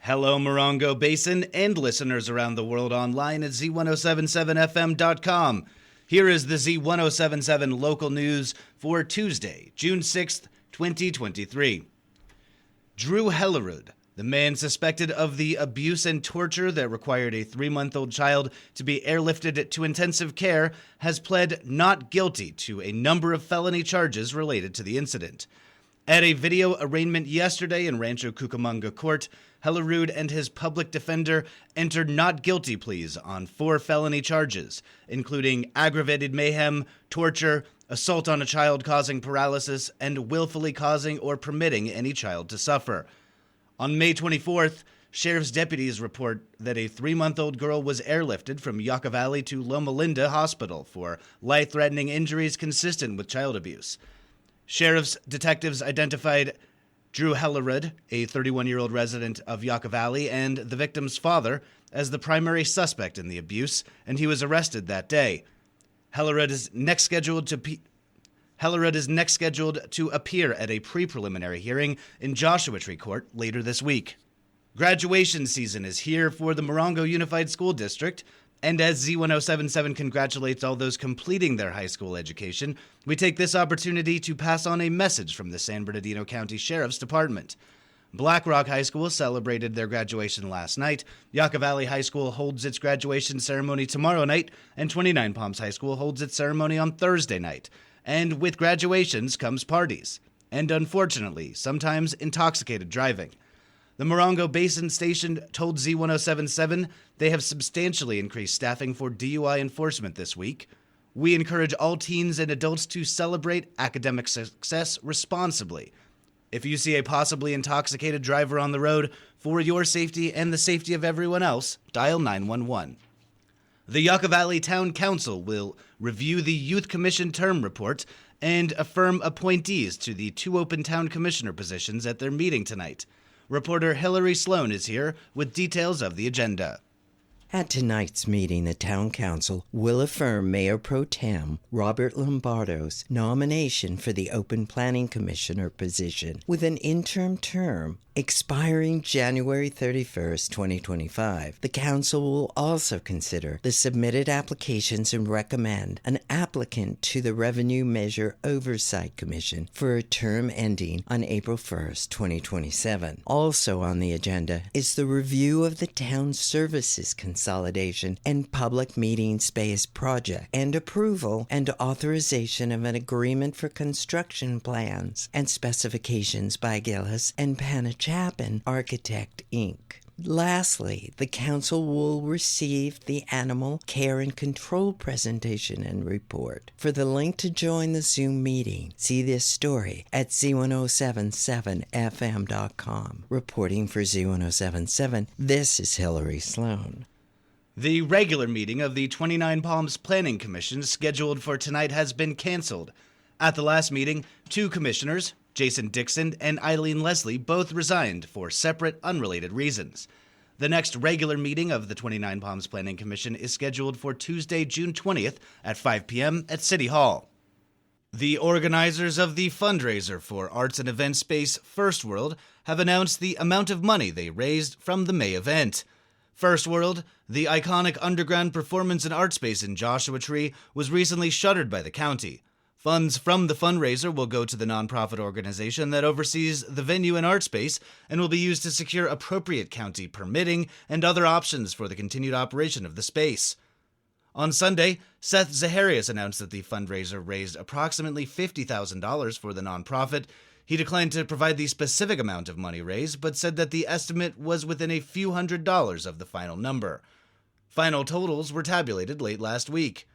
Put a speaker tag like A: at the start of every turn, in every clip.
A: Hello, Morongo Basin and listeners around the world online at Z107.7fm.com. Here is the Z107.7 local news for Tuesday, June 6th, 2023. Drew Hellerud, the man suspected of the abuse and torture that required a 3-month-old child to be airlifted to intensive care, has pled not guilty to a number of felony charges related to the incident. At a video arraignment yesterday in Rancho Cucamonga Court, Hellerud and his public defender entered not guilty pleas on 4 felony charges, including aggravated mayhem, torture, assault on a child causing paralysis, and willfully causing or permitting any child to suffer. On May 24th, sheriff's deputies report that a 3-month-old girl was airlifted from Yucca Valley to Loma Linda Hospital for life-threatening injuries consistent with child abuse. Sheriff's detectives identified Drew Hellerud, a 31-year-old resident of Yucca Valley, and the victim's father as the primary suspect in the abuse, and he was arrested that day. Hellerud is next scheduled to appear at a pre-preliminary hearing in Joshua Tree Court later this week. Graduation season is here for the Morongo Unified School District, and as Z107.7 congratulates all those completing their high school education, we take this opportunity to pass on a message from the San Bernardino County Sheriff's Department. Black Rock High School celebrated their graduation last night, Yucca Valley High School holds its graduation ceremony tomorrow night, and 29 Palms High School holds its ceremony on Thursday night. And with graduations comes parties, and unfortunately, sometimes intoxicated driving. The Morongo Basin Station told Z107.7 they have substantially increased staffing for DUI enforcement this week. We encourage all teens and adults to celebrate academic success responsibly. If you see a possibly intoxicated driver on the road, for your safety and the safety of everyone else, dial 911. The Yucca Valley Town Council will review the Youth Commission term report and affirm appointees to the 2 open town commissioner positions at their meeting tonight. Reporter Hillary Sloan is here with details of the agenda.
B: At tonight's meeting, the Town Council will affirm Mayor Pro Tem Robert Lombardo's nomination for the Open Planning Commissioner position with an interim term expiring January 31st, 2025. The Council will also consider the submitted applications and recommend an applicant to the Revenue Measure Oversight Commission for a term ending on April 1st, 2027. Also on the agenda is the review of the Town Services Consolidation and Public Meeting Space Project and approval and authorization of an agreement for construction plans and specifications by Gillis and Chapin Architect, Inc. Lastly, the Council will receive the Animal Care and Control presentation and report. For the link to join the Zoom meeting, see this story at Z107.7fm.com. Reporting for Z107.7, this is Hillary Sloan.
A: The regular meeting of the 29 Palms Planning Commission scheduled for tonight has been canceled. At the last meeting, 2 commissioners, Jason Dixon and Eileen Leslie, both resigned for separate, unrelated reasons. The next regular meeting of the 29 Palms Planning Commission is scheduled for Tuesday, June 20th at 5 p.m. at City Hall. The organizers of the fundraiser for arts and event space First World have announced the amount of money they raised from the May event. First World, the iconic underground performance and art space in Joshua Tree, was recently shuttered by the county. Funds from the fundraiser will go to the nonprofit organization that oversees the venue and art space and will be used to secure appropriate county permitting and other options for the continued operation of the space. On Sunday, Seth Zaharias announced that the fundraiser raised approximately $50,000 for the nonprofit. He declined to provide the specific amount of money raised, but said that the estimate was within a few $100s of the final number. Final totals were tabulated late last week.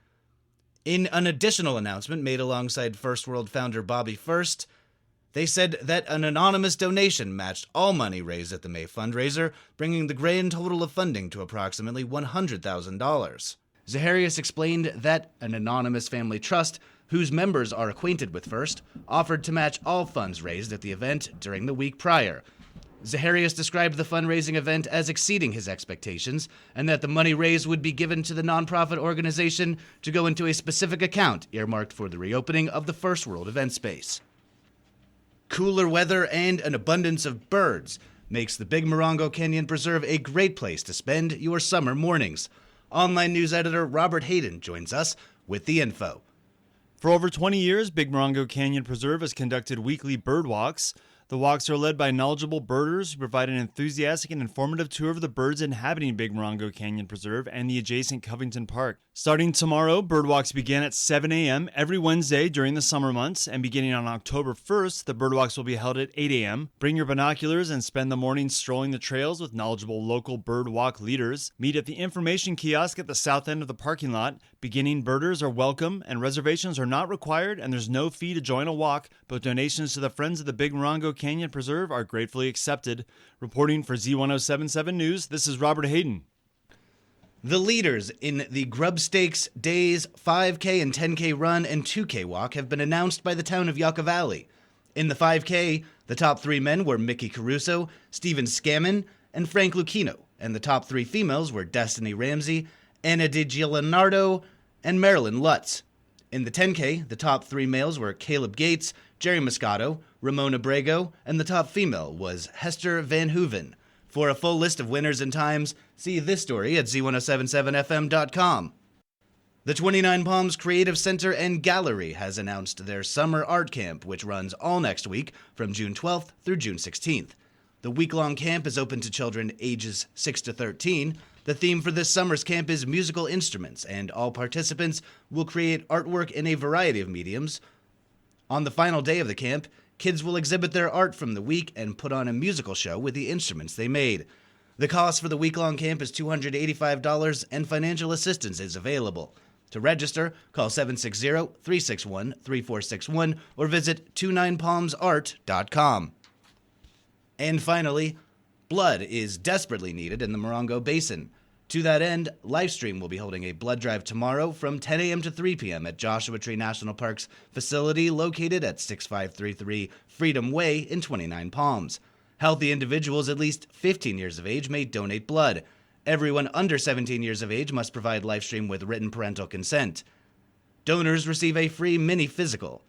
A: In an additional announcement made alongside First World founder Bobby First, they said that an anonymous donation matched all money raised at the May fundraiser, bringing the grand total of funding to approximately $100,000. Zaharias explained that an anonymous family trust, whose members are acquainted with First, offered to match all funds raised at the event during the week prior. Zaharias described the fundraising event as exceeding his expectations, and that the money raised would be given to the nonprofit organization to go into a specific account earmarked for the reopening of the First World event space. Cooler weather and an abundance of birds makes the Big Morongo Canyon Preserve a great place to spend your summer mornings. Online news editor Robert Hayden joins us with the info.
C: For over 20 years, Big Morongo Canyon Preserve has conducted weekly bird walks. The walks are led by knowledgeable birders who provide an enthusiastic and informative tour of the birds inhabiting Big Morongo Canyon Preserve and the adjacent Covington Park. Starting tomorrow, bird walks begin at 7 a.m. every Wednesday during the summer months, and beginning on October 1st, the bird walks will be held at 8 a.m. Bring your binoculars and spend the morning strolling the trails with knowledgeable local bird walk leaders. Meet at the information kiosk at the south end of the parking lot. Beginning birders are welcome, and reservations are not required, and there's no fee to join a walk, but donations to the Friends of the Big Morongo Canyon Preserve are gratefully accepted. Reporting for Z107.7 News, this is Robert Hayden.
A: The leaders in the Grub Stakes Days 5K and 10K run and 2K walk have been announced by the town of Yucca Valley. In the 5K, the top 3 men were Mickey Caruso, Steven Scammon, and Frank Lucchino, and the top 3 females were Destiny Ramsey, Anna DiGianardo, and Marilyn Lutz. In the 10K, the top 3 males were Caleb Gates, Jerry Moscato, Ramona Brego, and the top female was Hester Van Hooven. For a full list of winners and times, see this story at Z107.7fm.com. The 29 Palms Creative Center and Gallery has announced their Summer Art Camp, which runs all next week from June 12th through June 16th. The week-long camp is open to children ages 6 to 13. The theme for this summer's camp is musical instruments, and all participants will create artwork in a variety of mediums. On the final day of the camp, kids will exhibit their art from the week and put on a musical show with the instruments they made. The cost for the week-long camp is $285, and financial assistance is available. To register, call 760-361-3461 or visit 29palmsart.com. And finally, blood is desperately needed in the Morongo Basin. To that end, Livestream will be holding a blood drive tomorrow from 10 a.m. to 3 p.m. at Joshua Tree National Park's facility located at 6533 Freedom Way in 29 Palms. Healthy individuals at least 15 years of age may donate blood. Everyone under 17 years of age must provide Livestream with written parental consent. Donors receive a free mini physical.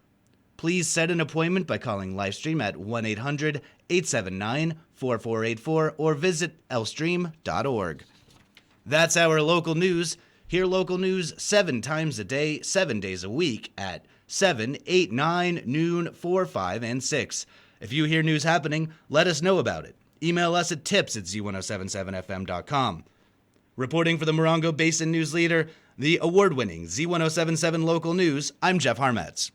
A: Please set an appointment by calling Livestream at 1-800-879-4484 or visit lstream.org. That's our local news. Hear local news 7 times a day, 7 days a week at 7, 8, 9, noon, 4, 5, and 6. If you hear news happening, let us know about it. Email us at tips@z1077fm.com. Reporting for the Morongo Basin News Leader, the award-winning Z107.7 Local News, I'm Jeff Harmetz.